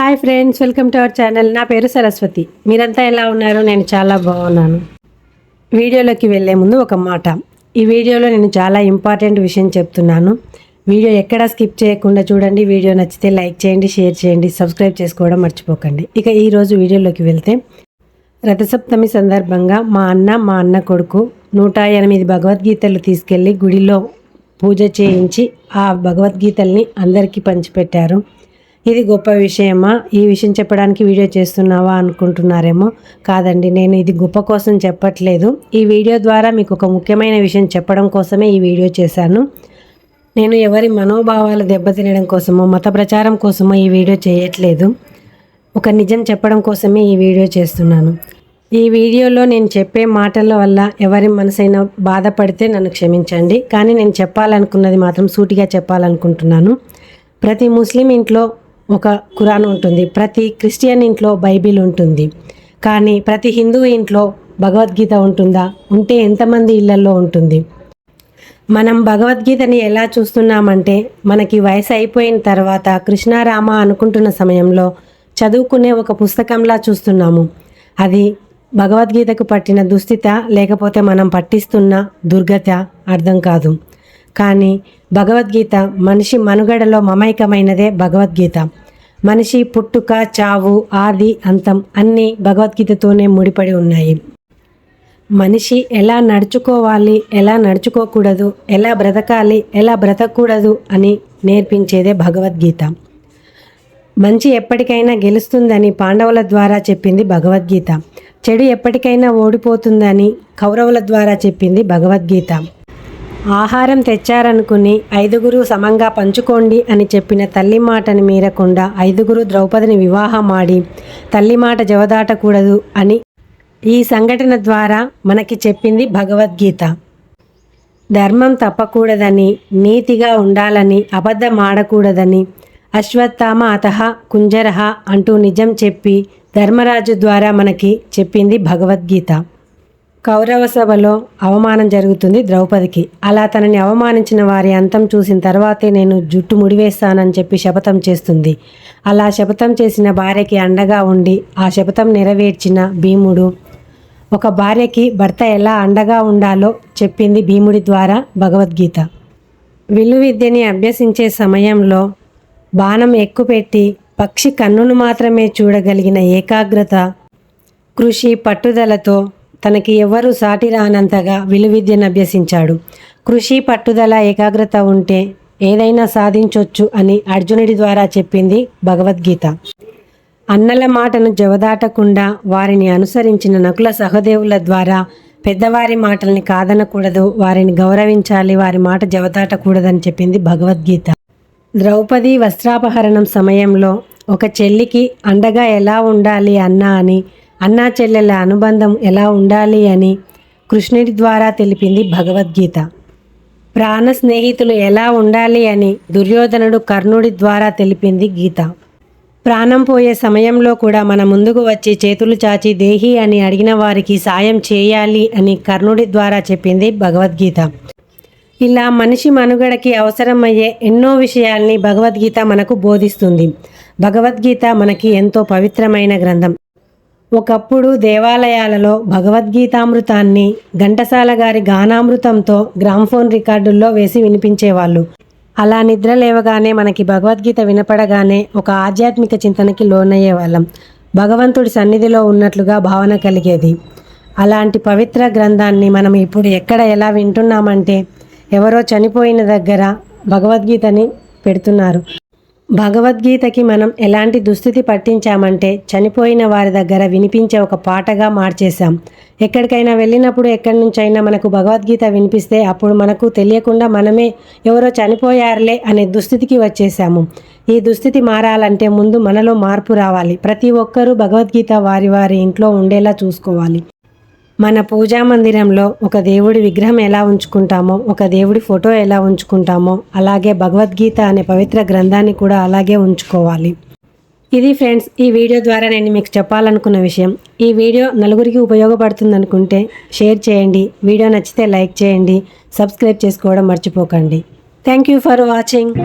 Hi friends, welcome to our channel. నా పేరు సరస్వతి. మీరంతా ఎలా ఉన్నారు? నేను చాలా బాగున్నాను. వీడియోలోకి వెళ్ళే ముందు ఒక మాట. ఈ వీడియోలో నేను చాలా ఇంపార్టెంట్ విషయం చెప్తున్నాను. వీడియో ఎక్కడా స్కిప్ చేయకుండా చూడండి. వీడియో నచ్చితే లైక్ చేయండి, షేర్ చేయండి, సబ్స్క్రైబ్ చేసుకోవడం మర్చిపోకండి. ఇక ఈరోజు వీడియోలోకి వెళ్తే, రథసప్తమి సందర్భంగా మా అన్న కొడుకు 108 భగవద్గీతలు తీసుకెళ్ళి గుడిలో పూజ చేయించి ఆ భగవద్గీతల్ని అందరికీ పంచిపెట్టారు. ఇది గొప్ప విషయమా? ఈ విషయం చెప్పడానికి వీడియో చేస్తున్నావా అనుకుంటున్నారేమో. కాదండి, నేను ఇది గొప్ప కోసం చెప్పట్లేదు. ఈ వీడియో ద్వారా మీకు ఒక ముఖ్యమైన విషయం చెప్పడం కోసమే ఈ వీడియో చేశాను. నేను ఎవరి మనోభావాలు దెబ్బతినడం కోసమో మత ప్రచారం కోసమో ఈ వీడియో చేయట్లేదు. ఒక నిజం చెప్పడం కోసమే ఈ వీడియో చేస్తున్నాను. ఈ వీడియోలో నేను చెప్పే మాటల వల్ల ఎవరి మనసైనా బాధపడితే నన్ను క్షమించండి. కానీ నేను చెప్పాలనుకున్నది మాత్రం సూటిగా చెప్పాలనుకుంటున్నాను. ప్రతి ముస్లిం ఇంట్లో ఒక ఖురాన్ ఉంటుంది, ప్రతి క్రిస్టియన్ ఇంట్లో బైబిల్ ఉంటుంది. కానీ ప్రతి హిందూ ఇంట్లో భగవద్గీత ఉంటుందా? ఉంటే ఎంతమంది ఇళ్లలో ఉంటుంది? మనం భగవద్గీతని ఎలా చూస్తున్నామంటే, మనకి వయసు అయిపోయిన తర్వాత కృష్ణారామ అనుకుంటున్న సమయంలో చదువుకునే ఒక పుస్తకంలా చూస్తున్నాము. అది భగవద్గీతకు పట్టిన దుస్థిత, లేకపోతే మనం పట్టిస్తున్న దుర్గత అర్థం కాదు. కానీ భగవద్గీత మనిషి మనుగడలో మమైకమైనదే భగవద్గీత. మనిషి పుట్టుక, చావు, ఆది, అంతం అన్నీ భగవద్గీతతోనే ముడిపడి ఉన్నాయి. మనిషి ఎలా నడుచుకోవాలి, ఎలా నడుచుకోకూడదు, ఎలా బ్రతకాలి, ఎలా బ్రతకూడదు అని నేర్పించేదే భగవద్గీత. మంచి ఎప్పటికైనా గెలుస్తుందని పాండవుల ద్వారా చెప్పింది భగవద్గీత. చెడు ఎప్పటికైనా ఓడిపోతుందని కౌరవుల ద్వారా చెప్పింది భగవద్గీత. ఆహారం తెచ్చారనుకుని 5గురు సమంగా పంచుకోండి అని చెప్పిన తల్లి మాటని మీరకుండా 5గురు ద్రౌపదిని వివాహమాడి తల్లి మాట జవదాటకూడదు అని ఈ సంఘటన ద్వారా మనకి చెప్పింది భగవద్గీత. ధర్మం తప్పకూడదని, నీతిగా ఉండాలని, అబద్ధం ఆడకూడదని, అశ్వత్థామ అతః కుంజరః అంటూ నిజం చెప్పి ధర్మరాజు ద్వారా మనకి చెప్పింది భగవద్గీత. కౌరవ సభలో అవమానం జరుగుతుంది ద్రౌపదికి. అలా తనని అవమానించిన వారి అంతం చూసిన తర్వాతే నేను జుట్టు ముడివేస్తానని చెప్పి శపథం చేస్తుంది. అలా శపథం చేసిన భార్యకి అండగా ఉండి ఆ శపథం నెరవేర్చిన భీముడు, ఒక భార్యకి భర్త ఎలా అండగా ఉండాలో చెప్పింది భీముడి ద్వారా భగవద్గీత. విల్లు విద్యని అభ్యసించే సమయంలో బాణం ఎక్కుపెట్టి పక్షి కన్నును మాత్రమే చూడగలిగిన ఏకాగ్రత, కృషి, పట్టుదలతో తనకి ఎవరు సాటి రానంతగా విలువిద్యను అభ్యసించాడు. కృషి, పట్టుదల, ఏకాగ్రత ఉంటే ఏదైనా సాధించొచ్చు అని అర్జునుడి ద్వారా చెప్పింది భగవద్గీత. అన్నల మాటను జవదాటకుండా వారిని అనుసరించిన నకుల సహదేవుల ద్వారా పెద్దవారి మాటల్ని కాదనకూడదు, వారిని గౌరవించాలి, వారి మాట జవదాటకూడదని చెప్పింది భగవద్గీత. ద్రౌపది వస్త్రాపహరణం సమయంలో ఒక చెల్లికి అండగా ఎలా ఉండాలి అని, అన్నా చెల్లెల అనుబంధం ఎలా ఉండాలి అని కృష్ణుడి ద్వారా తెలిపింది భగవద్గీత. ప్రాణ స్నేహితులు ఎలా ఉండాలి అని దుర్యోధనుడు కర్ణుడి ద్వారా తెలిపింది గీత. ప్రాణం పోయే సమయంలో కూడా మన ముందుకు వచ్చి చేతులు చాచి దేహి అని అడిగిన వారికి సాయం చేయాలి అని కర్ణుడి ద్వారా చెప్పింది భగవద్గీత. ఇలా మనిషి మనుగడకి అవసరమయ్యే ఎన్నో విషయాల్ని భగవద్గీత మనకు బోధిస్తుంది. భగవద్గీత మనకి ఎంతో పవిత్రమైన గ్రంథం. ఒకప్పుడు దేవాలయాలలో భగవద్గీతామృతాన్ని ఘంటసాల గారి గానామృతంతో గ్రామ్ఫోన్ రికార్డుల్లో వేసి వినిపించేవాళ్ళు. అలా నిద్ర లేవగానే మనకి భగవద్గీత వినపడగానే ఒక ఆధ్యాత్మిక చింతనకి లోనయ్యే వాళ్ళం. భగవంతుడి సన్నిధిలో ఉన్నట్లుగా భావన కలిగేది. అలాంటి పవిత్ర గ్రంథాన్ని మనం ఇప్పుడు ఎక్కడ ఎలా వింటున్నామంటే, ఎవరో చనిపోయిన దగ్గర భగవద్గీతని పెడుతున్నారు. భగవద్గీతకి మనం ఎలాంటి దుస్థితి పట్టించామంటే, చనిపోయిన వారి దగ్గర వినిపించే ఒక పాటగా మార్చేశాం. ఎక్కడికైనా వెళ్ళినప్పుడు ఎక్కడి నుంచైనా మనకు భగవద్గీత వినిపిస్తే అప్పుడు మనకు తెలియకుండా మనమే ఎవరో చనిపోయారులే అనే దుస్థితికి వచ్చేసాము. ఈ దుస్థితి మారాలంటే ముందు మనలో మార్పు రావాలి. ప్రతి ఒక్కరూ భగవద్గీత వారి వారి ఇంట్లో ఉండేలా చూసుకోవాలి. మన పూజా మందిరంలో ఒక దేవుడి విగ్రహం ఎలా ఉంచుకుంటామో, ఒక దేవుడి ఫోటో ఎలా ఉంచుకుంటామో, అలాగే భగవద్గీత అనే పవిత్ర గ్రంథాన్ని కూడా అలాగే ఉంచుకోవాలి. ఇది ఫ్రెండ్స్, ఈ వీడియో ద్వారా నేను మీకు చెప్పాలనుకున్న విషయం. ఈ వీడియో నలుగురికి ఉపయోగపడుతుంది అనుకుంటే షేర్ చేయండి. వీడియో నచ్చితే లైక్ చేయండి, సబ్స్క్రైబ్ చేసుకోవడం మర్చిపోకండి. Thank you for watching.